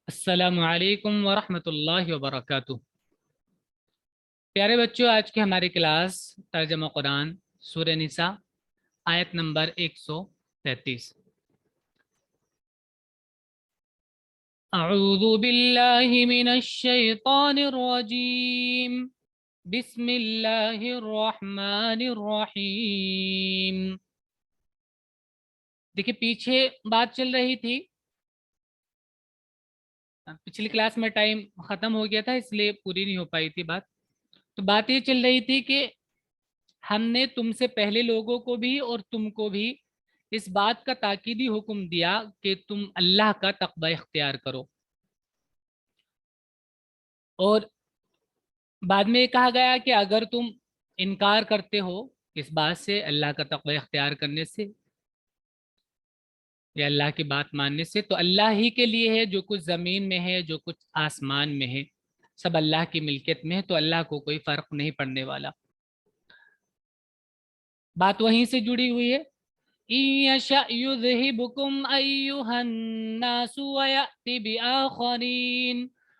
السلام علیکم ورحمۃ اللہ وبرکاتہ۔ پیارے بچوں، آج کی ہماری کلاس ترجمہ قرآن سورہ نساء آیت نمبر 133۔ اعوذ باللہ من الشیطان الرجیم، بسم اللہ الرحمن الرحیم۔ دیکھیں، پیچھے بات چل رہی تھی، پچھلی کلاس میں ٹائم ختم ہو گیا تھا اس لیے پوری نہیں ہو پائی تھی بات۔ تو بات یہ چل رہی تھی کہ ہم نے تم سے پہلے لوگوں کو بھی اور تم کو بھی اس بات کا تاکیدی حکم دیا کہ تم اللہ کا تقوی اختیار کرو، اور بعد میں یہ کہا گیا کہ اگر تم انکار کرتے ہو اس بات سے، اللہ کا تقوی اختیار کرنے سے یا اللہ کی بات ماننے سے، تو اللہ ہی کے لیے ہے جو کچھ زمین میں ہے، جو کچھ آسمان میں ہے، سب اللہ کی ملکیت میں ہے، تو اللہ کو کوئی فرق نہیں پڑنے والا۔ بات وہیں سے جڑی ہوئی ہے۔ إن يشأ يذهبكم أيها الناس ويأتي بآخرين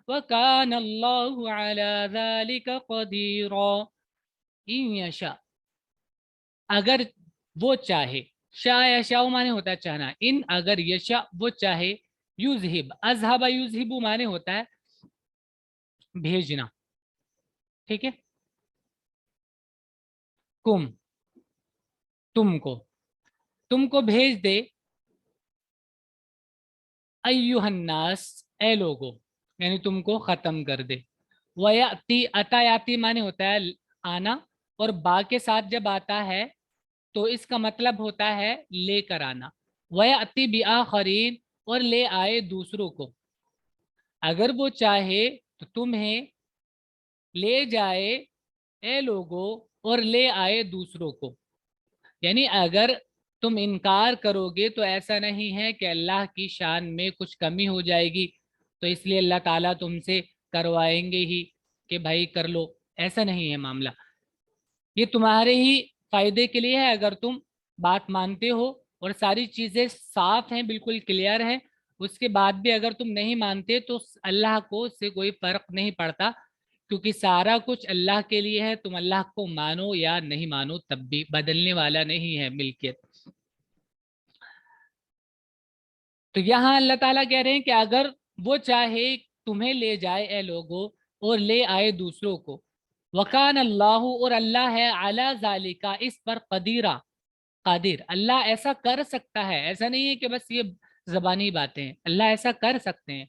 وكان الله على ذلك قديرا۔ إن يشاء، اگر وہ چاہے، شاء یشاء معنی ہوتا ہے چاہنا، ان اگر یشاء وہ چاہے، یذہب، اذہب یذہب معنی ہوتا ہے بھیجنا، ٹھیک ہے، کم تم کو بھیج دے، ایوہ الناس اے لوگو، یعنی تم کو ختم کر دے۔ وَيَأْتِي، اتا یاتی معنی ہوتا ہے آنا، اور با کے ساتھ جب آتا ہے تو اس کا مطلب ہوتا ہے لے کر آنا۔ وَيَأْتِي بِآخَرِينَ، اور لے آئے دوسروں کو۔ اگر وہ چاہے تو تمہیں لے جائے اے لوگو، اور لے آئے دوسروں کو، یعنی اگر تم انکار کرو گے تو ایسا نہیں ہے کہ اللہ کی شان میں کچھ کمی ہو جائے گی تو اس لیے اللہ تعالیٰ تم سے کروائیں گے ہی کہ بھائی کر لو، ایسا نہیں ہے معاملہ۔ یہ تمہارے ہی فائدے کے لیے ہے اگر تم بات مانتے ہو اور ساری چیزیں صاف ہیں، بالکل کلیئر ہیں، اس کے بعد بھی اگر تم نہیں مانتے تو اللہ کو اس سے کوئی فرق نہیں پڑتا، کیونکہ سارا کچھ اللہ کے لیے ہے۔ تم اللہ کو مانو یا نہیں مانو تب بھی بدلنے والا نہیں ہے ملکیت۔ تو یہاں اللہ تعالیٰ کہہ رہے ہیں کہ اگر وہ چاہے تمہیں لے جائے اے لوگو، اور لے آئے دوسروں کو، وکان اللہ، اور اللہ ہے، علی ذالک، اس پر قدیرہ، قادر، اللہ ایسا کر سکتا ہے، ایسا نہیں ہے کہ بس یہ زبانی باتیں ہیں، اللہ ایسا کر سکتے ہیں۔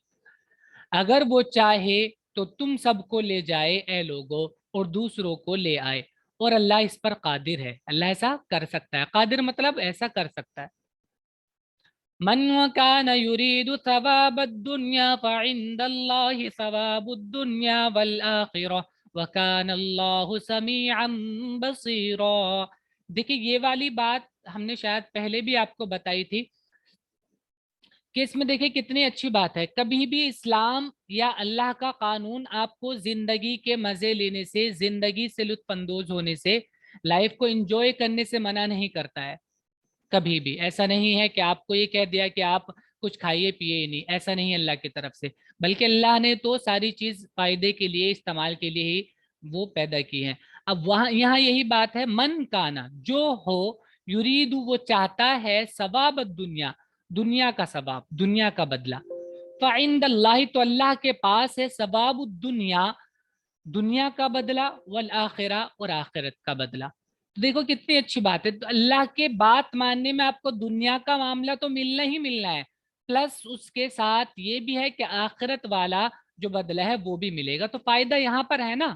اگر وہ چاہے تو تم سب کو لے جائے اے لوگو، اور دوسروں کو لے آئے، اور اللہ اس پر قادر ہے، اللہ ایسا کر سکتا ہے۔ قادر مطلب ایسا کر سکتا ہے۔ من وکان یرید ثواب الدنیا فعند اللہ ثواب الدنیا والآخرہ وکان اللہ سمیعا بصیرا۔ دیکھیں، یہ والی بات ہم نے شاید پہلے بھی آپ کو بتائی تھی کہ اس میں دیکھیں کتنی اچھی بات ہے۔ کبھی بھی اسلام یا اللہ کا قانون آپ کو زندگی کے مزے لینے سے، زندگی سے لطف اندوز ہونے سے، لائف کو انجوائے کرنے سے منع نہیں کرتا ہے۔ کبھی بھی ایسا نہیں ہے کہ آپ کو یہ کہہ دیا کہ آپ کچھ کھائیے پیے ہی نہیں، ایسا نہیں ہے اللہ کی طرف سے، بلکہ اللہ نے تو ساری چیز فائدے کے لیے، استعمال کے لیے ہی وہ پیدا کی ہے۔ اب وہاں یہاں یہی بات ہے، من کانا، جو ہو، یرید، وہ چاہتا ہے، ثواب الدنیا، دنیا کا ثواب، دنیا کا بدلہ، فعند اللہ، تو اللہ کے پاس ہے، ثواب الدنیا، دنیا کا بدلہ، والآخرہ، اور آخرت کا بدلہ۔ دیکھو کتنی اچھی بات ہے، تو اللہ کے بات ماننے میں آپ کو دنیا کا معاملہ تو ملنا ہی ملنا ہے، پلس اس کے ساتھ یہ بھی ہے کہ آخرت والا جو بدلہ ہے وہ بھی ملے گا۔ تو فائدہ یہاں پر ہے نا،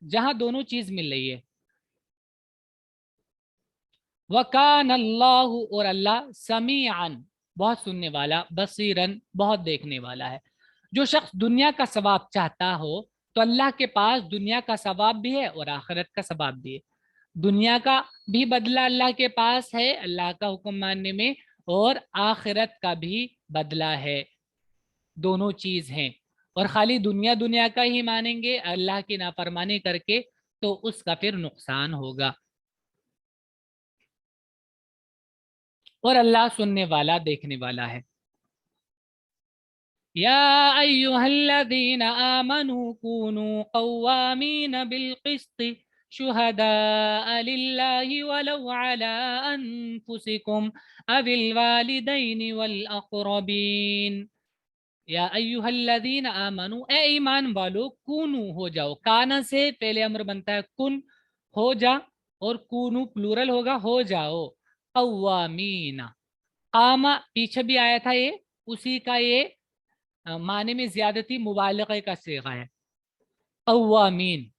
جہاں دونوں چیز مل رہی ہے۔ وَكَانَ اللَّهُ، اور اللہ، سمیعاً، بہت سننے والا، بصیراً، بہت دیکھنے والا ہے۔ جو شخص دنیا کا ثواب چاہتا ہو تو اللہ کے پاس دنیا کا ثواب بھی ہے اور آخرت کا ثواب بھی ہے۔ دنیا کا بھی بدلہ اللہ کے پاس ہے اللہ کا حکم ماننے میں، اور آخرت کا بھی بدلہ ہے، دونوں چیز ہیں۔ اور خالی دنیا دنیا کا ہی مانیں گے اللہ کی نافرمانی کر کے تو اس کا پھر نقصان ہوگا۔ اور اللہ سننے والا، دیکھنے والا ہے۔ या अय्युहल्लज़ीना आमनू कूनू क़व्वामीन बिलक़िस्ति शुहदाअ लिल्लाहि वलौ अला अनफुसिकुम अविल वालिदैनि वल अक़रबीन। या अय्युहल्लज़ीना आमनू, ए ईमान वालो, कूनू हो जाओ। काना से पहले अम्र बनता है कुन, हो जा, और कूनू प्लूरल होगा हो जाओ। कव्वामीना, कामा पीछे भी आया था ये, उसी का ये माने में ज्यादती मुबालगे का सीगा है। कव्वामीन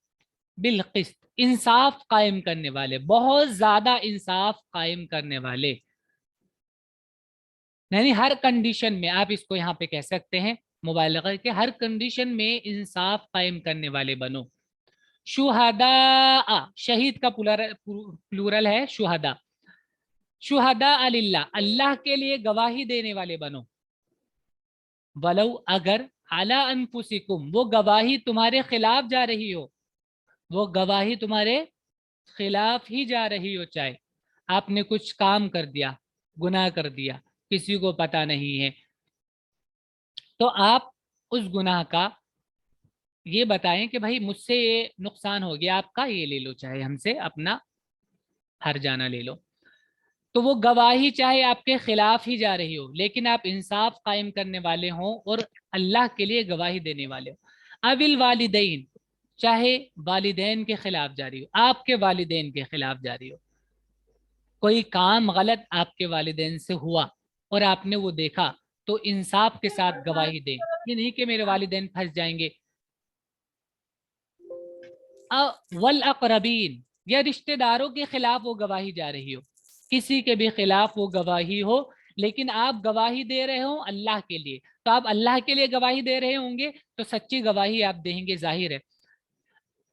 बिलकिस्त, इंसाफ कायम करने वाले, बहुत ज्यादा इंसाफ कायम करने वाले। यानी हर कंडीशन में आप इसको यहाँ पे कह सकते हैं मुबालगा के, हर कंडीशन में इंसाफ कायम करने वाले बनो। शुहदा, शहीद का प्लूरल है शुहदा। शुहदा अलिल्लाह, अल्लाह के लिए गवाही देने वाले बनो। वलौ, अगर, अला अनफुसिकुम, वो गवाही तुम्हारे खिलाफ जा रही हो, वो गवाही तुम्हारे खिलाफ ही जा रही हो, चाहे आपने कुछ काम कर दिया, गुनाह कर दिया, किसी को पता नहीं है, तो आप उस गुनाह का ये बताएं कि भाई मुझसे ये नुकसान हो गया आपका, ये ले लो, चाहे हमसे अपना हर जाना ले लो। तो वो गवाही चाहे आपके खिलाफ ही जा रही हो, लेकिन आप इंसाफ कायम करने वाले हों और अल्लाह के लिए गवाही देने वाले हो। अविल वालिदैन, चाहे वालिदैन के खिलाफ जा रही हो, आपके वालिदैन के खिलाफ जा रही हो, कोई काम गलत आपके वालिदैन से हुआ और आपने वो देखा, तो इंसाफ के साथ गवाही दें। ये नहीं कि मेरे वालिदैन फंस जाएंगे। वल अकरबीन, या रिश्तेदारों के खिलाफ वो गवाही जा रही हो, किसी के भी खिलाफ वो गवाही हो, लेकिन आप गवाही दे रहे हो अल्लाह के लिए, तो आप अल्लाह के लिए गवाही दे रहे होंगे तो सच्ची गवाही आप देंगे, जाहिर है।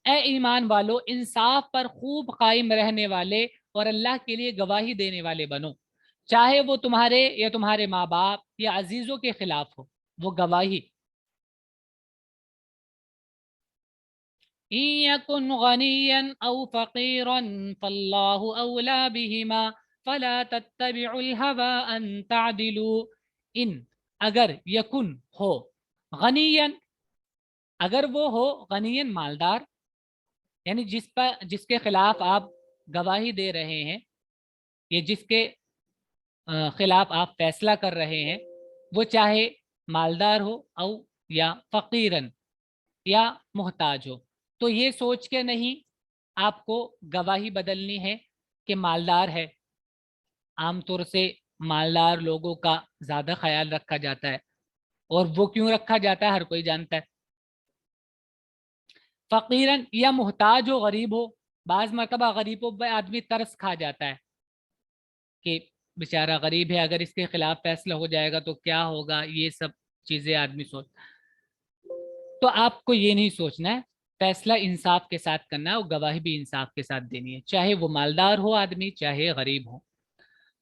ए ईमान वालो, इंसाफ पर खूब कायम रहने वाले और अल्लाह के लिए गवाही देने वाले बनो, चाहे वो तुम्हारे या तुम्हारे माँ बाप या अजीजों के खिलाफ हो वो गवाही। इयकुन गनियन औ फकीरन फल्लाहु औला बिहिमा फला तत्तबिउल हवा अन तादिलू। इन, अगर, यकुन, हो, गनियन, अगर वो हो, गनियन मालदार, यानी जिसके खिलाफ आप गवाही दे रहे हैं, ये जिसके खिलाफ आप फैसला कर रहे हैं, वो चाहे मालदार हो औ या फकीरन या मोहताज हो, तो ये सोच के नहीं आपको गवाही बदलनी है कि मालदार है। आमतौर से मालदार लोगों का ज्यादा ख्याल रखा जाता है, और वो क्यों रखा जाता है हर कोई जानता है। फकीरन, या मोहताज हो, गरीब हो, बाज मरतबा गरीबों पे आदमी तरस खा जाता है कि बेचारा गरीब है, अगर इसके खिलाफ फैसला हो जाएगा तो क्या होगा, ये सब चीजें आदमी सोच। तो आपको ये नहीं सोचना है, फैसला इंसाफ के साथ करना है और गवाही भी इंसाफ के साथ देनी है, चाहे वो मालदार हो आदमी, चाहे गरीब हो।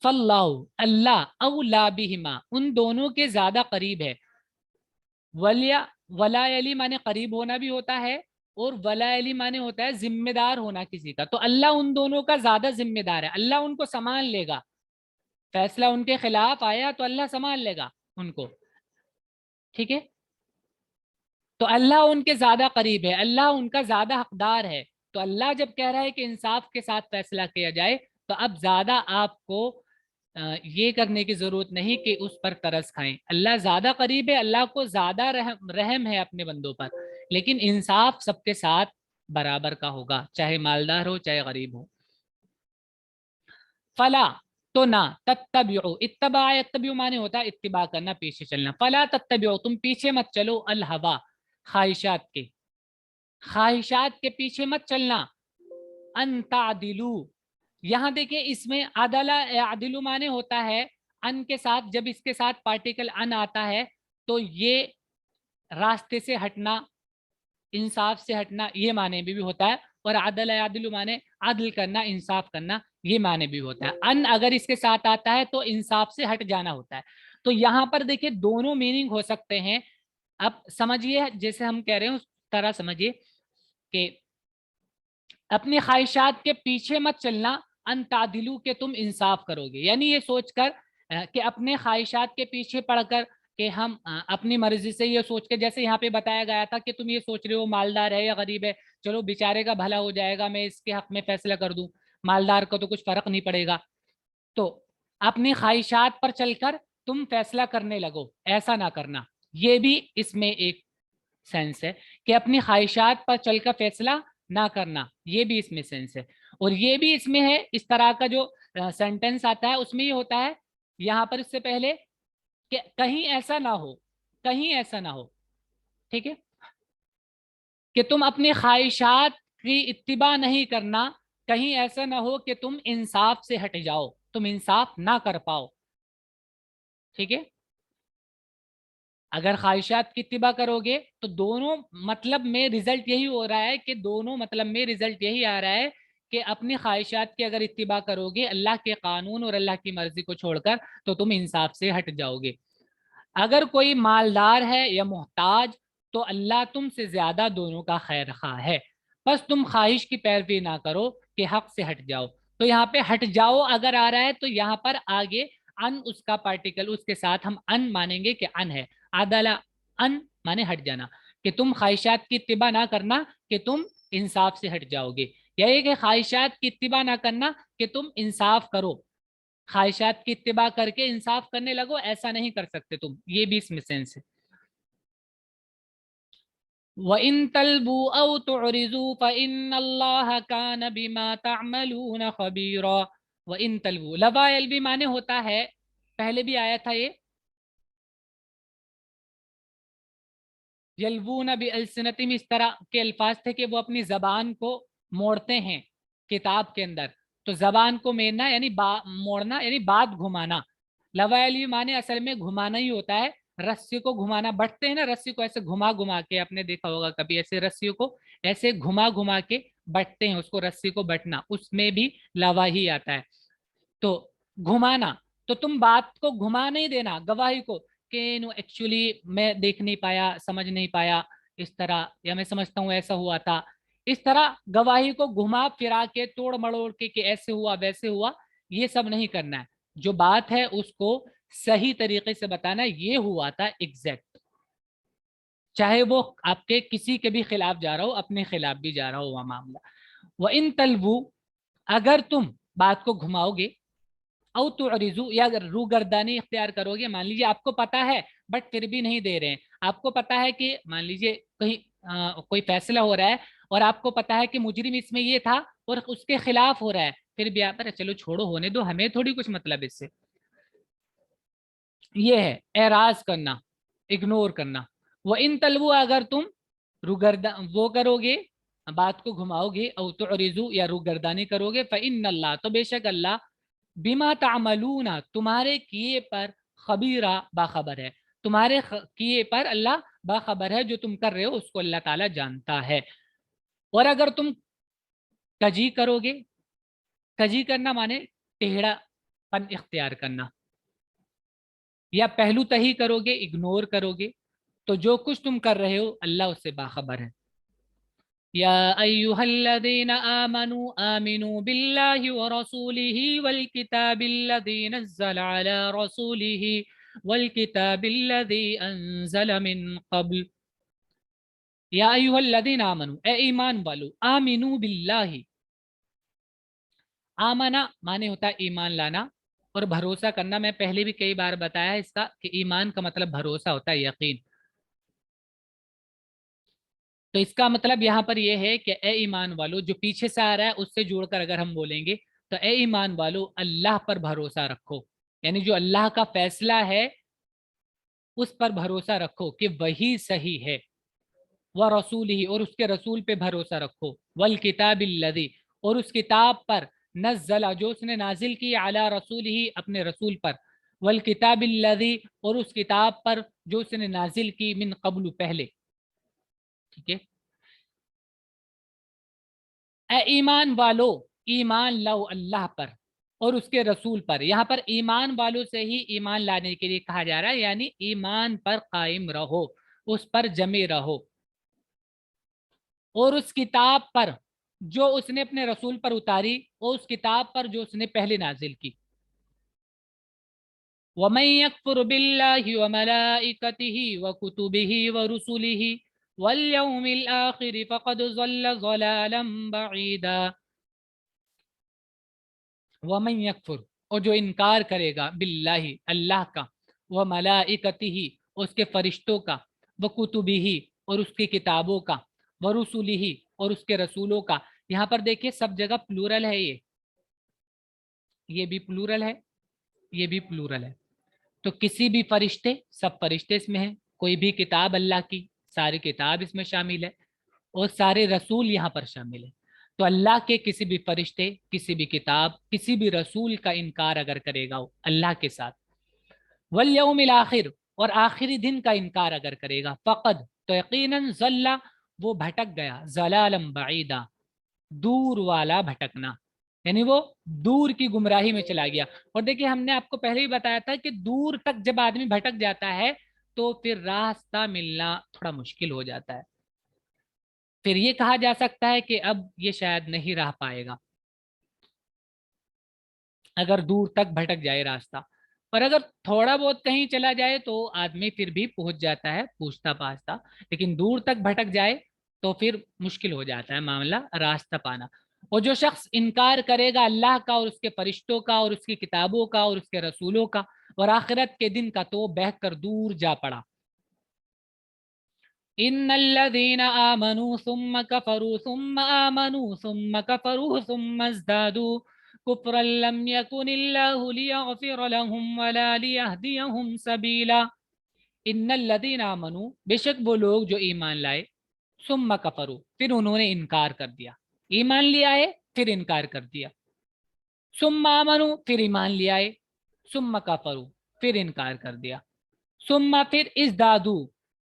फल्लाहु, अल्लाह, औला बिहिमा, उन दोनों के ज्यादा करीब है। वलिया, वलायली माने करीब होना भी होता है, और वलायली माने होता है जिम्मेदार होना किसी का, तो अल्लाह उन दोनों का ज्यादा जिम्मेदार है, अल्लाह उनको संभाल लेगा। फैसला उनके खिलाफ आया तो अल्लाह संभाल लेगा उनको, ठीक है। तो अल्लाह उनके ज्यादा करीब है, अल्लाह उनका ज्यादा हकदार है। तो अल्लाह जब कह रहा है कि इंसाफ के साथ फैसला किया जाए, तो अब ज्यादा आपको ये करने की जरूरत नहीं कि उस पर तरस खाएं। अल्लाह ज्यादा करीब है, अल्लाह को ज्यादा रहम है अपने बंदों पर, लेकिन इंसाफ सबके साथ बराबर का होगा, चाहे मालदार हो चाहे गरीब हो। फला, तो ना, तत्तबिउ, इत्तबा यत्तबिउ माने होता है इत्तिबा करना, पीछे चलना। फला तत्तबिउ, तुम पीछे मत चलो, अल हवा, ख्वाहिशात के, ख्वाहिशात के पीछे मत चलना। अन तादिलू, यहाँ देखिए इसमें अदला आदिलू माने होता है अन के साथ, जब इसके साथ पार्टिकल अन आता है तो ये रास्ते से हटना, इंसाफ से हटना, ये माने भी होता है। और आदल आदिलु माने आदल करना, इंसाफ करना, ये माने भी होता है। अन अगर इसके साथ आता है तो इंसाफ से हट जाना होता है। तो यहाँ पर देखिए दोनों मीनिंग हो सकते हैं। अब समझिए, जैसे हम कह रहे हैं उस तरह समझिए कि अपनी ख्वाहिशात के पीछे मत चलना, अन तादिलू के तुम इंसाफ करोगे, यानी ये सोचकर कि अपने ख्वाहिशात के पीछे पड़कर کہ ہم اپنی مرضی سے یہ سوچ کے، جیسے یہاں پہ بتایا گیا تھا کہ تم یہ سوچ رہے ہو مالدار ہے یا غریب ہے، چلو بیچارے کا بھلا ہو جائے گا، میں اس کے حق میں فیصلہ کر دوں، مالدار کو تو کچھ فرق نہیں پڑے گا، تو اپنی خواہشات پر چل کر تم فیصلہ کرنے لگو، ایسا نہ کرنا۔ یہ بھی اس میں ایک سینس ہے کہ اپنی خواہشات پر چل کر فیصلہ نہ کرنا، یہ بھی اس میں سینس ہے۔ اور یہ بھی اس میں ہے، اس طرح کا جو سینٹینس آتا ہے اس میں یہ ہوتا ہے یہاں پر اس سے پہلے کہ کہیں ایسا نہ ہو، کہیں ایسا نہ ہو، ٹھیک ہے، کہ تم اپنی خواہشات کی اتباع نہیں کرنا، کہیں ایسا نہ ہو کہ تم انصاف سے ہٹ جاؤ، تم انصاف نہ کر پاؤ، ٹھیک ہے۔ اگر خواہشات کی اتباع کرو گے تو دونوں مطلب میں رزلٹ یہی ہو رہا ہے کہ دونوں مطلب میں رزلٹ یہی آ رہا ہے کہ اپنی خواہشات کی اگر اتباع کرو گے اللہ کے قانون اور اللہ کی مرضی کو چھوڑ کر تو تم انصاف سے ہٹ جاؤ گے۔ اگر کوئی مالدار ہے یا محتاج تو اللہ تم سے زیادہ دونوں کا خیر خواہ ہے، بس تم خواہش کی پیروی نہ کرو کہ حق سے ہٹ جاؤ۔ تو یہاں پہ ہٹ جاؤ اگر آ رہا ہے تو یہاں پر آگے ان اس کا پارٹیکل اس کے ساتھ ہم ان مانیں گے کہ ان ہے، عدلا ان مانے ہٹ جانا، کہ تم خواہشات کی اتباع نہ کرنا کہ تم انصاف سے ہٹ جاؤ گے، یا یہ کہ خواہشات کی اتباع نہ کرنا کہ تم انصاف کرو، خواہشات کی اتباع کر کے انصاف کرنے لگو، ایسا نہیں کر سکتے تم، یہ بھی اس میں سینس ہے۔ وَإِن تَلْبُوا أَوْ تُعْرِضُوا فَإِنَّ اللَّهَ كَانَ بِمَا تَعْمَلُونَ خَبِيرًا۔ وَإِن تَلْبُوا، لبا یلبی معنی ہوتا ہے، پہلے بھی آیا تھا یہ، یلبون بِأَلْسِنَتِهِمْ، اس طرح کے الفاظ تھے کہ وہ اپنی زبان کو موڑتے ہیں کتاب کے اندر، تو زبان کو میرنا یعنی موڑنا یعنی بات گھمانا، لوائلی معنی اصل میں گھمانا ہی ہوتا ہے، رسی کو گھمانا، بٹتے ہیں نا رسی کو ایسے گھما گھما کے، آپ نے دیکھا ہوگا کبھی ایسے رسیوں کو ایسے گھما گھما کے بٹتے ہیں، اس کو رسی کو بٹنا، اس میں بھی لوا ہی آتا ہے، تو گھمانا، تو تم بات کو گھما نہیں دینا گواہی کو کہ نو ایکچولی میں دیکھ نہیں پایا، سمجھ نہیں پایا اس طرح، یا میں سمجھتا ہوں ایسا ہوا تھا، اس طرح گواہی کو گھما پھرا کے توڑ مڑوڑ کے کہ ایسے ہوا ویسے ہوا، یہ سب نہیں کرنا ہے، جو بات ہے اس کو صحیح طریقے سے بتانا، یہ ہوا تھا ایگزیکٹ، چاہے وہ آپ کے کسی کے بھی خلاف جا رہا ہو، اپنے خلاف بھی جا رہا ہو وہ معاملہ۔ وَإِن تَلْوُوا، اگر تم بات کو گھماؤ گے، او تعرضو، یا اگر روگردانی اختیار کرو گے، مان لیجیے آپ کو پتا ہے بٹ پھر بھی نہیں دے رہے ہیں، آپ کو پتا ہے کہ مان لیجیے کہیں کوئی فیصلہ ہو رہا ہے اور آپ کو پتا ہے کہ مجرم اس میں یہ تھا اور اس کے خلاف ہو رہا ہے، پھر بھی آپ چلو چھوڑو ہونے دو، ہمیں تھوڑی کچھ مطلب اس سے، یہ ہے اعراض کرنا، اگنور کرنا۔ وہ ان تلو، اگر تم وہ کرو گے، بات کو گھماؤ گے، او تعرضو یا روگردانی کرو گے، فإن اللہ، تو بے شک اللہ، بما تعملون، تمہارے کیے پر، خبیرہ باخبر ہے، تمہارے کیے پر اللہ باخبر ہے، جو تم کر رہے ہو اس کو اللہ تعالیٰ جانتا ہے۔ اور اگر تم کجی کرو گے، کجی کرنا مانے ٹیڑھا پن اختیار کرنا، یا پہلو تہی کرو گے، اگنور کرو گے، تو جو کچھ تم کر رہے ہو اللہ اس سے باخبر ہے۔ یا ایہا الذین آمنوا آمنوا باللہ ورسولہ والکتاب الذی نزل علی رسولہ والکتاب الذی انزل من قبل۔ یا ایہا الذین آمنوا، اے ایمان والو، آمنوا باللہ، آمنا مانے ہوتا ہے ایمان لانا اور بھروسہ کرنا، میں پہلے بھی کئی بار بتایا اس کا کہ ایمان کا مطلب بھروسہ ہوتا ہے، یقین، تو اس کا مطلب یہاں پر یہ ہے کہ اے ایمان والو، جو پیچھے سے آ رہا ہے اس سے جوڑ کر اگر ہم بولیں گے تو اے ایمان والو اللہ پر بھروسہ رکھو، یعنی جو اللہ کا فیصلہ ہے اس پر بھروسہ رکھو کہ وہی صحیح ہے، ورسولہ، اور اس کے رسول پہ بھروسہ رکھو، والکتاب الذی، اور اس کتاب پر، نزل جو اس نے نازل کی، علی رسولہ اپنے رسول پر، والکتاب الذی، اور اس کتاب پر جو اس نے نازل کی، من قبل پہلے، ٹھیک ہے۔ اے ایمان والو، ایمان لو اللہ پر اور اس کے رسول پر، یہاں پر ایمان والوں سے ہی ایمان لانے کے لیے کہا جا رہا ہے، یعنی ایمان پر قائم رہو، اس پر جمے رہو، اور اس کتاب پر جو اس نے اپنے رسول پر اتاری، اور اس کتاب پر جو اس نے پہلے نازل کی، वमन यकफुर बिल्लाहि व मलाइकतिहि व कुतुबिहि व रुसुलिहि वल यौमिल आखिर फक़द ज़ल्ल ज़लालन बईदा। वमन यकफुर, और जो इनकार करेगा, बिल्लाहि अल्लाह का, व मलाइकतिही उसके फरिश्तों का, व कुतुबिही और उसकी किताबों का, व रुसुलिही और उसके रसूलों का। यहाँ पर देखिए सब जगह प्लूरल है, ये भी प्लूरल है, ये भी प्लूरल है। तो किसी भी फरिश्ते, सब फरिश्ते इसमें हैं, कोई भी किताब अल्लाह की, सारी किताब इसमें शामिल है, और सारे रसूल यहाँ पर शामिल है। तो अल्लाह के किसी भी फरिश्ते, किसी भी किताब, किसी भी रसूल का इनकार अगर करेगा वो अल्लाह के साथ, वल यौमिल आखिर और आखिरी दिन का इनकार अगर करेगा, फकद तो यकीनन ज़ल्ला वो भटक गया, ज़लालम बईदा दूर वाला भटकना, यानी वो दूर की गुमराही में चला गया। और देखिए हमने आपको पहले ही बताया था कि दूर तक जब आदमी भटक जाता है तो फिर रास्ता मिलना थोड़ा मुश्किल हो जाता है। फिर ये कहा जा सकता है कि अब ये शायद नहीं रह पाएगा अगर दूर तक भटक जाए रास्ता। पर अगर थोड़ा बहुत कहीं चला जाए तो आदमी फिर भी पहुंच जाता है पूछता पाछता, लेकिन दूर तक भटक जाए तो फिर मुश्किल हो जाता है मामला रास्ता पाना। और जो शख्स इनकार करेगा अल्लाह का और उसके फरिश्तों का और उसकी किताबों का और उसके रसूलों का और आखिरत के दिन का, तो बह कर दूर जा पड़ा। इन्नल्लज़ीना आमनू सुम्मा कफरू सुम्मा आमनू सुम्मा कफरू सुम्मा इज़दादू कुफ्रन लम यकुनिल्लाहु लियग़फिर लहुम वला लियहदियहुम सबीला। इन्नल्लज़ीना आमनू, बेशक वो लोग जो ईमान लाए, सुम्मा कफरू फिर उन्होंने इनकार कर दिया, ईमान ले आए फिर इनकार कर दिया, सुम्मा आमनू फिर ईमान ले आए, सुम्मा कफरू फिर इनकार कर दिया, सुम्मा फिर इज़दादू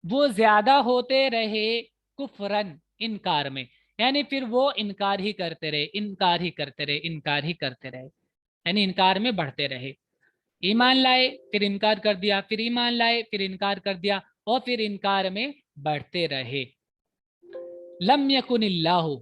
वो ज्यादा होते रहे, कुफरन इनकार में, यानी फिर वो इनकार ही करते रहे, इनकार ही करते रहे, इनकार ही करते रहे, यानी इनकार में बढ़ते रहे। ईमान लाए फिर इनकार कर दिया, फिर ईमान लाए फिर इनकार कर दिया, और फिर इनकार में बढ़ते रहे। लम यकुनिल्लाहु,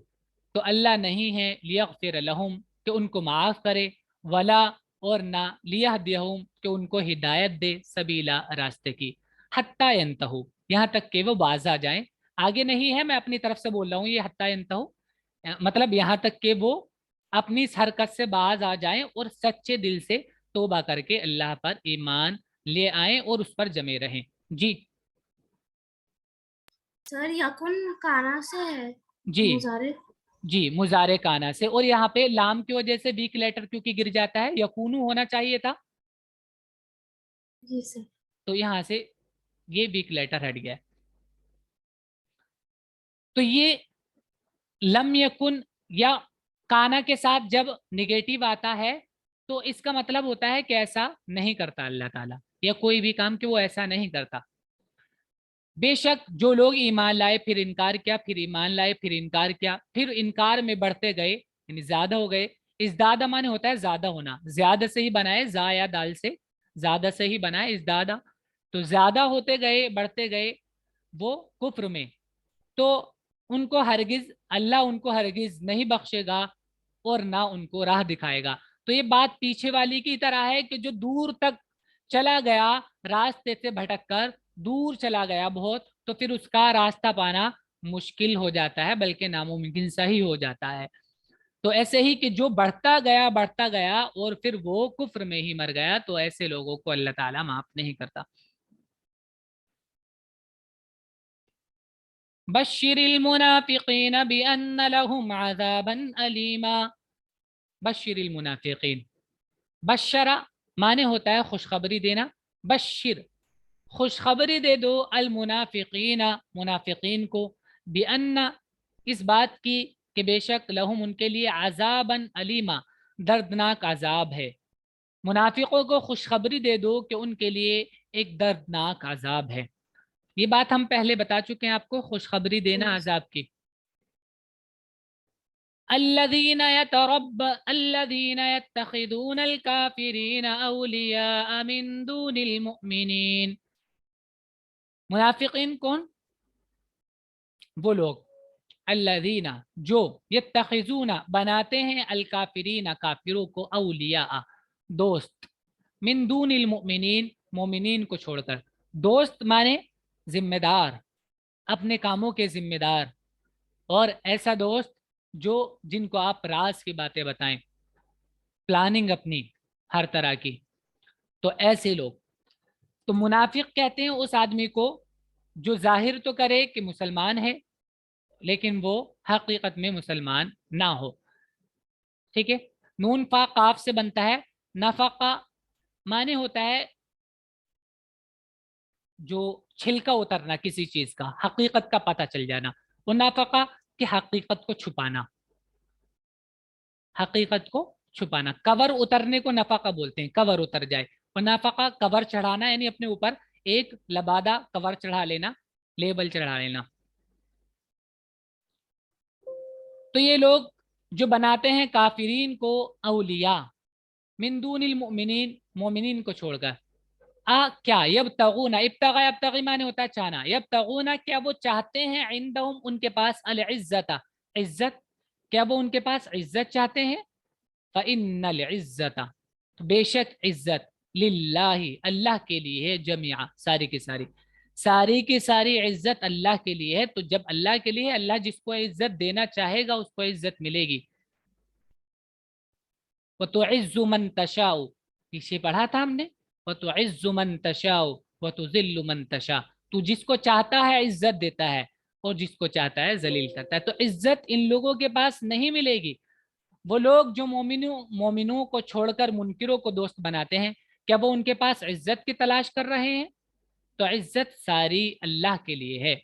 तो अल्लाह नहीं है, लियग़फिर लहुम कि उनको माफ करे, वला और ना लियहदियहुम कि उनको हिदायत दे, सबीला रास्ते की, हत्ता यंतहु यहाँ तक कि वो बाज आ जाएं। आगे नहीं है, मैं अपनी तरफ से बोल रहा हूँ ये हत्ता यंतहु, मतलब यहाँ तक कि वो अपनी इस हरकत से बाज आ जाएं और सच्चे दिल से तौबा करके अल्लाह पर ईमान ले आए और उस पर जमे रहें। जी सर यकुन काना से है जी मुजारे। जी, मुजारे काना से, और यहाँ पे लाम की वजह से वीक लेटर क्योंकि गिर जाता है, यकूनू होना चाहिए था, जी सर। तो यहाँ से ये वीक लेटर हट गया। तो ये लम यकुन या काना के साथ जब निगेटिव आता है तो इसका मतलब होता है कि ऐसा नहीं करता अल्लाह ताला, या कोई भी काम कि वो ऐसा नहीं करता। बेशक जो लोग ईमान लाए फिर इनकार किया, फिर ईमान लाए फिर इनकार किया, फिर इनकार में बढ़ते गए, यानी ज्यादा हो गए। इज़दादा माने होता है ज्यादा होना, ज्यादा से ही बनाए, जा या दाल से ज्यादा से ही बनाए इज़दादा। तो ज्यादा होते गए, बढ़ते गए वो कुफ्र में, तो उनको हरगिज, अल्लाह उनको हरगिज नहीं बख्शेगा और ना उनको राह दिखाएगा। तो ये बात पीछे वाली की तरह है कि जो दूर तक चला गया, रास्ते से भटक कर दूर चला गया बहुत, तो फिर उसका रास्ता पाना मुश्किल हो जाता है, बल्कि नामुमकिन सा ही हो जाता है। तो ऐसे ही कि जो बढ़ता गया और फिर वो कुफ्र में ही मर गया, तो ऐसे लोगों को अल्लाह ताला माफ नहीं करता। बश्शिरिल मुनाफिकीन बिअन्न लहुम अज़ाबन अलीमा। बश्शिरिल मुनाफिकीन, बशरा माने होता है खुशखबरी देना, बशिर खुशखबरी दे दो, अल मुनाफिकीन मुनाफिकीन को, बिअन्ना इस बात की कि बेशक लहुम उनके लिए अजाबन अलीमा दर्दनाक अजाब है। मुनाफिकों को खुशखबरी दे दो कि उनके लिए एक दर्दनाक अजाब है। ये बात हम पहले बता चुके हैं आपको, खुशखबरी देना अजाब की। अल्लज़ीना यत्तखिज़ूनल काफ़िरीन औलिया मिन दूनिल मुमिनीन। मुनाफिकीन कौन? वो लोग, अल्लज़ीना जो, यत्तखिज़ूना बनाते हैं, अल काफिरीना काफिरों को, औलिया दोस्त, मिन दूनिल मुमिनीन, मोमिनीन को छोड़कर। दोस्त माने जिम्मेदार, अपने कामों के जिम्मेदार, और ऐसा दोस्त जो जिनको आप राज की बातें बताएं, प्लानिंग अपनी हर तरह की। तो ऐसे लोग, तो मुनाफिक कहते हैं उस आदमी को जो जाहिर तो करे कि मुसलमान है लेकिन वो हकीकत में मुसलमान ना हो। ठीक है। नून फा काफ से बनता है। नफका माने होता है जो छिलका उतरना किसी चीज का, हकीकत का पता चल जाना। वो नफका की हकीकत को छुपाना, हकीकत को छुपाना। कवर उतरने को नफका बोलते हैं, कवर उतर जाए। और नफका कवर चढ़ाना, यानी अपने ऊपर एक लबादा कवर चढ़ा लेना, लेबल चढ़ा लेना। तो ये लोग जो बनाते हैं काफिरीन को अउलिया मिन दूनिल मुमिनीन, मोमिनीन को छोड़कर। क्या यबतगूना, इब्तगा यब्तगी माने होता है चाहना। यबतगूना क्या वो चाहते हैं, इंदहुम उनके पास, अल इज्जता इज्जत, क्या वो उनके पास इज्जत चाहते हैं। फ़इन्नल इज्जता, तो बेशक इज्जत, लिल्लाही अल्लाह के लिए है, जमीआ सारी की सारी, सारी की सारी इज्जत अल्लाह के लिए है। तो जब अल्लाह के लिए, अल्लाह जिसको इज्जत देना चाहेगा उसको इज्जत मिलेगी। वो तो इज्जु मन तशाउ, पीछे पढ़ा था हमने, वो तो इज्जु मन तशाउ वो तो जिल्लु मन तशा। तू जिसको चाहता है इज्जत देता है और जिसको चाहता है जलील करता है। तो इज्जत इन लोगों के पास नहीं मिलेगी। वो लोग जो मोमिनों को छोड़कर मुनकिरों को दोस्त बनाते हैं, क्या वो उनके पास इज्जत की तलाश कर रहे हैं। तो इज्जत सारी अल्लाह के लिए है।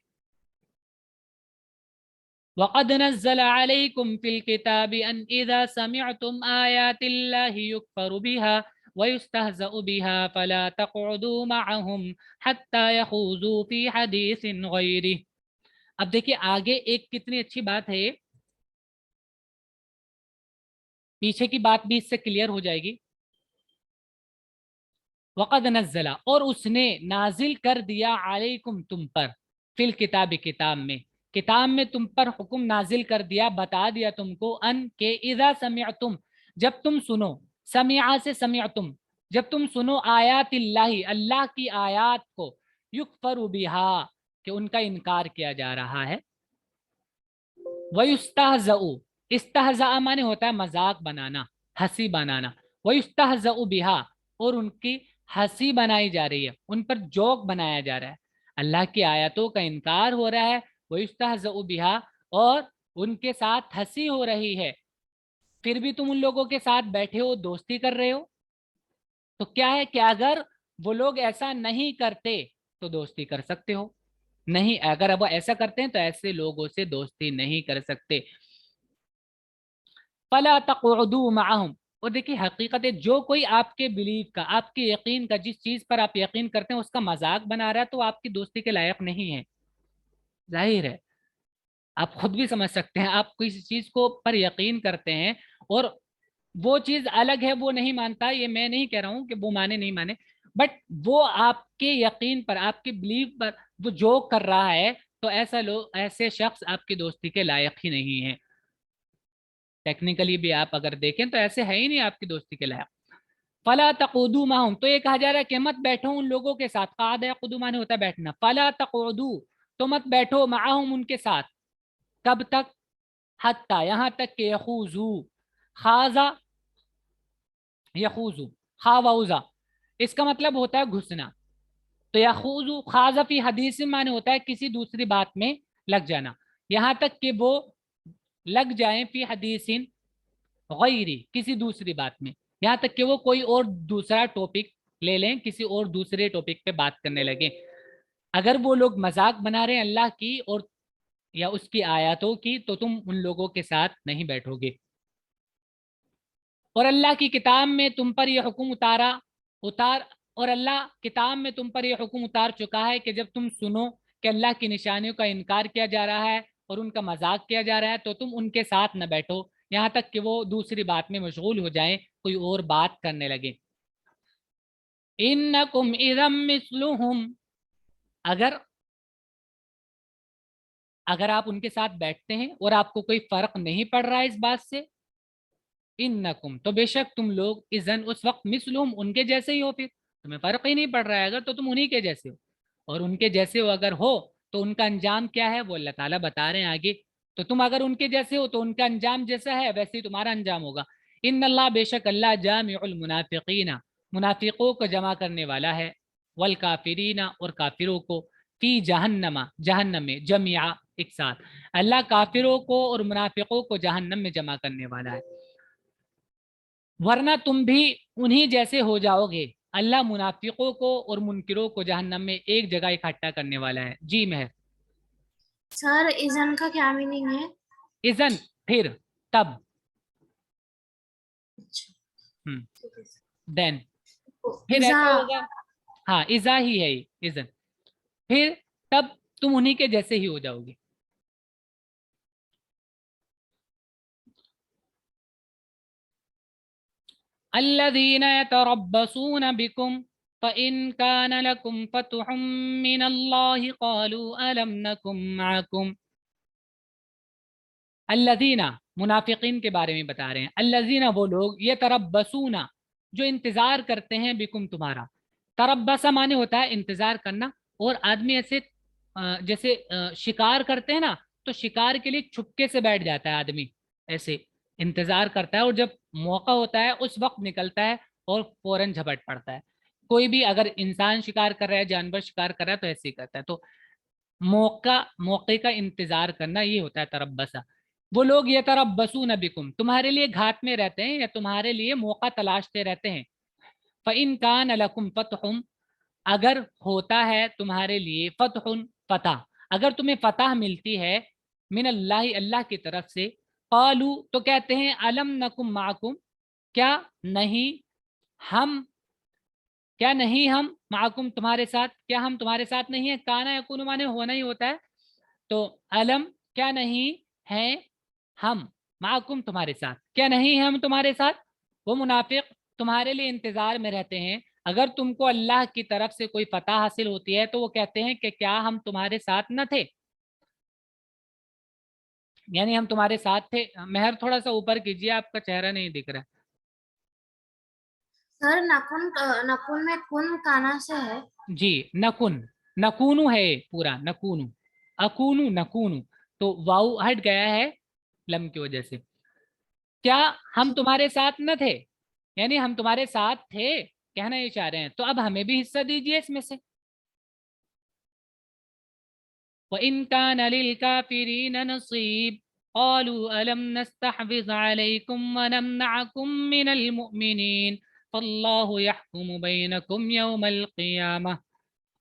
वक़द नज़्ज़ल अलैकुम फिल किताबि अन इज़ा समिअतुम आयातिल्लाहि युकफ़रु बिहा व युस्तहज़अु बिहा फला तक़उदू मअहुम हत्ता यख़ूज़ू फ़ी हदीसिन ग़ैरिह। अब देखिए आगे एक कितनी अच्छी बात है, पीछे की बात भी इससे क्लियर हो जाएगी। वक़द नज़्ज़ला, और उसने नाजिल कर दिया, अलैकुम तुम पर, फिल किताब किताब में, किताब में तुम पर हुक्म नाजिल कर दिया, बता दिया तुमको, अन के इज़ा समिअतुम, जब तुम सुनो, समिआ से समिअतुम, जब तुम सुनो, आयातिल्लाही अल्लाह की आयात को, युकफरु बिहा कि उनका इनकार किया जा रहा है, वयुस्तहज़उ, इस्तहज़ा माने होता है मजाक बनाना, हंसी बनाना। वयुस्तहज़उ बिहा, और उनकी हंसी बनाई जा रही है, उन पर जोक बनाया जा रहा है, अल्लाह की आयतों का इनकार हो रहा है। वयुस्तहज़उ बिहा, और उनके साथ हंसी हो रही है, फिर भी तुम उन लोगों के साथ बैठे हो, दोस्ती कर रहे हो। तो क्या है कि अगर वो लोग ऐसा नहीं करते तो दोस्ती कर सकते हो, नहीं अगर वो ऐसा करते हैं तो ऐसे लोगों से दोस्ती नहीं कर सकते। फला तक़उदू मअहुम, और देखिए हकीकत है, जो कोई आपके बिलीव का, आपके यकीन का, जिस चीज पर आप यकीन करते हैं उसका मजाक बना रहा है तो आपकी दोस्ती के लायक नहीं है। जाहिर है, आप खुद भी समझ सकते हैं, आप किसी चीज को पर यकीन करते हैं और वो चीज अलग है, वो नहीं मानता, ये मैं नहीं कह रहा हूं कि वो माने नहीं माने, बट वो आपके यकीन पर, आपके बिलीव पर वो जो कर रहा है, तो ऐसा लोग, ऐसे शख्स आपकी दोस्ती के लायक ही नहीं है। टेक्निकली भी आप अगर देखें तो ऐसे है ही नहीं आपकी दोस्ती के लायक। फला तकुदू माहम, तो ये कहा जा रहा है कि मत बैठो उन लोगों के साथ। काद यकुदू माने होता है बैठना। फला तकुदू, तो मत बैठो माहम उनके साथ। कब तक, हत्ता यहां तक के यखूजू, खाजा यखूजू, खावाउजा, इसका मतलब होता है घुसना। तो यखूजू खाजा फी हदीस माने होता है किसी दूसरी बात में लग जाना, यहां तक कि वो लग जाए फी हदीसिन गैरी, किसी दूसरी बात में, यहाँ तक कि वो कोई और दूसरा टॉपिक ले लें, किसी और दूसरे टॉपिक पे बात करने लगे। अगर वो लोग मजाक बना रहे हैं अल्लाह की और या उसकी आयतों की, तो तुम उन लोगों के साथ नहीं बैठोगे। और अल्लाह की किताब में तुम पर यह हुक्म उतार, और अल्लाह किताब में तुम पर यह हुक्म उतार चुका है कि जब तुम सुनो कि अल्लाह की निशानियों का इनकार किया जा रहा है और उनका मजाक किया जा रहा है, तो तुम उनके साथ न बैठो, यहाँ तक कि वो दूसरी बात में मशगूल हो जाएं, कोई और बात करने लगे। इन्नकुम इदम मिस्लुहुम, अगर अगर आप उनके साथ बैठते हैं और आपको कोई फर्क नहीं पड़ रहा है इस बात से, इन्नकुम, तो बेशक तुम लोग, इज़न उस वक्त, मिसलुम, उनके जैसे ही हो, फिर तुम्हें फर्क ही नहीं पड़ रहा है अगर, तो तुम उन्हीं के जैसे हो। और उनके जैसे हो अगर हो तो उनका अंजाम क्या है वो अल्लाह ताला बता रहे हैं आगे। तो तुम अगर उनके जैसे हो तो उनका अंजाम जैसा है वैसे ही तुम्हारा अंजाम होगा। इन्नल्लाह, बेशक अल्लाह, जामिउल मुनाफिकीना, मुनाफिकों को जमा करने वाला है, वल काफिरीना, और काफिरों को, फी जहन्नमा, जहन्नम में, जमिया, एक साथ। अल्लाह काफिरों को और मुनाफिकों को जहन्नम में जमा करने वाला है, वरना तुम भी उन्हीं जैसे हो जाओगे। अल्लाह मुनाफिकों को और मुनकिरों को जहन्नम में एक जगह इकट्ठा करने वाला है। जी महर। सर इजन का क्या मीनिंग है? इजन, फिर, तब। अच्छा, हम्म। ठीक है सर। देन, तो फिर इजा। ऐसा होगा। हाँ, इजा ही है ये, इजन, फिर, तब तुम उन्हीं के जैसे ही हो जाओगे। अल्लज़ीना यतरब्बसून बिकुम फ़इन कान लकुम फ़तहुम मिनल्लाहि क़ालू अलम नकुम मअकुम। अल्लज़ीना, मुनाफिकीन के बारे में बता रहे हैं। अल्लज़ीना, वो लोग, ये तरब्बसूना, जो इंतजार करते हैं, बिकुम, तुम्हारा। तरब्बसा माने होता है इंतजार करना। और आदमी ऐसे जैसे शिकार करते हैं ना, तो शिकार के लिए छुपके से बैठ जाता है आदमी, ऐसे इंतजार करता है, और जब मौका होता है उस वक्त निकलता है और फौरन झपट पड़ता है। कोई भी अगर इंसान शिकार कर रहा है, जानवर शिकार कर रहा है, तो ऐसे ही करता है। तो मौके का इंतजार करना, ये होता है तरब्बसा। वो लोग ये तरब्बसून बिकुम, तुम्हारे लिए घात में रहते हैं या तुम्हारे लिए मौका तलाशते रहते हैं। फ़इन कान लकुम फतहुम, अगर होता है तुम्हारे लिए, फतहुन, फतह, अगर तुम्हें फतह मिलती है, मिन अल्लाह, अल्लाह की तरफ से, कालू, तो कहते हैं, अलम नकुम माकुम, क्या नहीं हम, क्या नहीं हम, माकुम, तुम्हारे साथ, क्या हम तुम्हारे साथ नहीं है। काना यकून माने होना ही होता है। तो अलम, क्या नहीं है हम, माकुम, तुम्हारे साथ, क्या नहीं है हम तुम्हारे साथ। वो मुनाफिक तुम्हारे लिए इंतजार में रहते हैं। अगर तुमको अल्लाह की तरफ से कोई फतह हासिल होती है तो वो कहते हैं कि क्या हम तुम्हारे साथ न थे, यानी हम तुम्हारे साथ थे। मेहर, थोड़ा सा ऊपर कीजिए, आपका चेहरा नहीं दिख रहा। सर नकुन, नकुन में कुन काना से है। जी, नकुन, नकूनु है ये पूरा, नकूनु, अकूनु, नकूनु, तो वाउ हट गया है लम की वजह से। क्या हम ठीक। तुम्हारे साथ न थे, यानी हम तुम्हारे साथ थे, कहना ये चाह रहे हैं, तो अब हमें भी हिस्सा दीजिए इसमें से। वइन कान लिल काफिरीन नसीब क़ालू अलम नस्तहविज़ अलैकुम व नमनअकुम मिनल मुमिनीन फल्लाहु यहकुमु बैनकुम यौमल क़ियामह।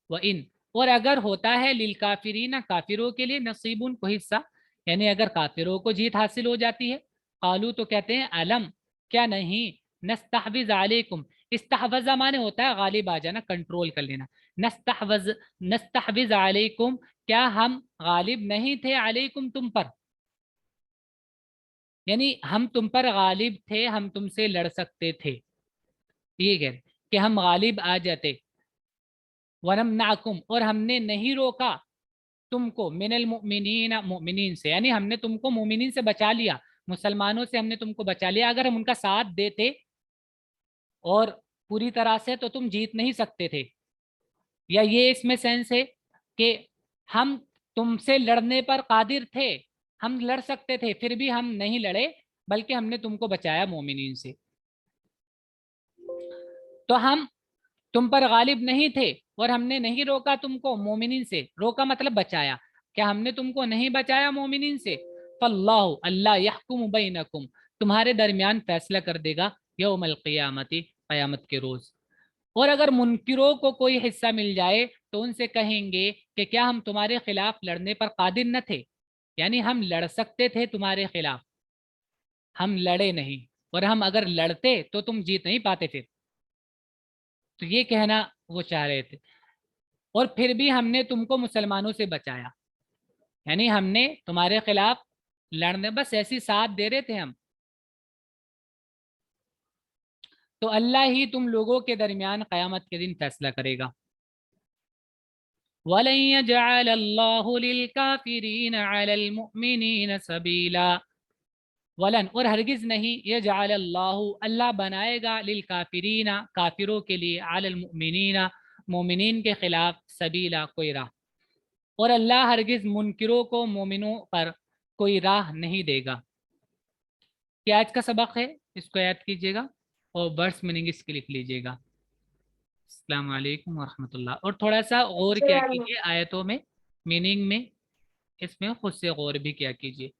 व इन, और अगर होता है, लिल काफिरीन, काफिरों के लिए, नसीबुन, को हिस्सा, यानी अगर काफिरों को जीत हासिल हो जाती है, कालू, तो कहते हैं, अलम, क्या नहीं, नस्तहविज अलैकुम, इस्तहवजा माने होता है गालिब आ जाना, कंट्रोल कर लेना। नस्तहवज, नस्तहविज अलैकुम, क्या हम गालिब नहीं थे, अलैकुम, तुम पर, यानी हम तुम पर गालिब थे, हम तुमसे लड़ सकते थे, ठीक है, कि हम गालिब आ जाते। वनम नाकुम, और हमने नहीं रोका तुमको, मिनल मुमिनीन, मुमिनीन से, यानी हमने तुमको मुमिनीन से बचा लिया, मुसलमानों से हमने तुमको बचा लिया। अगर हम उनका साथ देते और पूरी तरह से, तो तुम जीत नहीं सकते थे। या ये इसमें सेंस है कि हम तुमसे लड़ने पर कादिर थे, हम लड़ सकते थे, फिर भी हम नहीं लड़े, बल्कि हमने तुमको बचाया मोमिनीन से। तो हम तुम पर गालिब नहीं थे और हमने नहीं रोका तुमको मोमिनीन से, रोका मतलब बचाया, क्या हमने तुमको नहीं बचाया मोमिनीन से। फल्लाहु, अल्लाह, यहकुम बैनकुम, तुम्हारे दरमियान फैसला कर देगा, यौमल क़ियामती, क़यामत के रोज। और अगर मुनकिरों को कोई हिस्सा मिल जाए तो उनसे कहेंगे कि क्या हम तुम्हारे खिलाफ लड़ने पर कादिर न थे, यानी हम लड़ सकते थे तुम्हारे खिलाफ, हम लड़े नहीं, और हम अगर लड़ते तो तुम जीत नहीं पाते फिर। तो ये कहना वो चाह रहे थे। और फिर भी हमने तुमको मुसलमानों से बचाया, यानी हमने तुम्हारे खिलाफ लड़ने, बस ऐसी साथ दे रहे थे हम। तो अल्लाह ही तुम लोगों के दरमियान क़यामत के दिन फैसला करेगा। वलन यजअल अल्लाहु लिल काफिरीन अलल मुमिनीन सबीला, वलन और हरगिज़ नहीं यजअल अल्लाहु अल्लाह बनाएगा लिल काफिरीना काफिरों के लिए अलल मुमिनीना मोमिनीन के खिलाफ सबीला कोई राह, और अल्लाह हरगिज़ मुनकिरों को मोमिनों पर कोई राह नहीं देगा। ये आज का सबक है, इसको याद कीजिएगा और बर्ड्स मीनिंग इसकी लिख लीजिएगा। अस्सलाम वालेकुम वरहमतुल्लाह। और थोड़ा सा गौर क्या कीजिए आयतों में, मीनिंग में, इसमें खुद से गौर भी क्या कीजिए।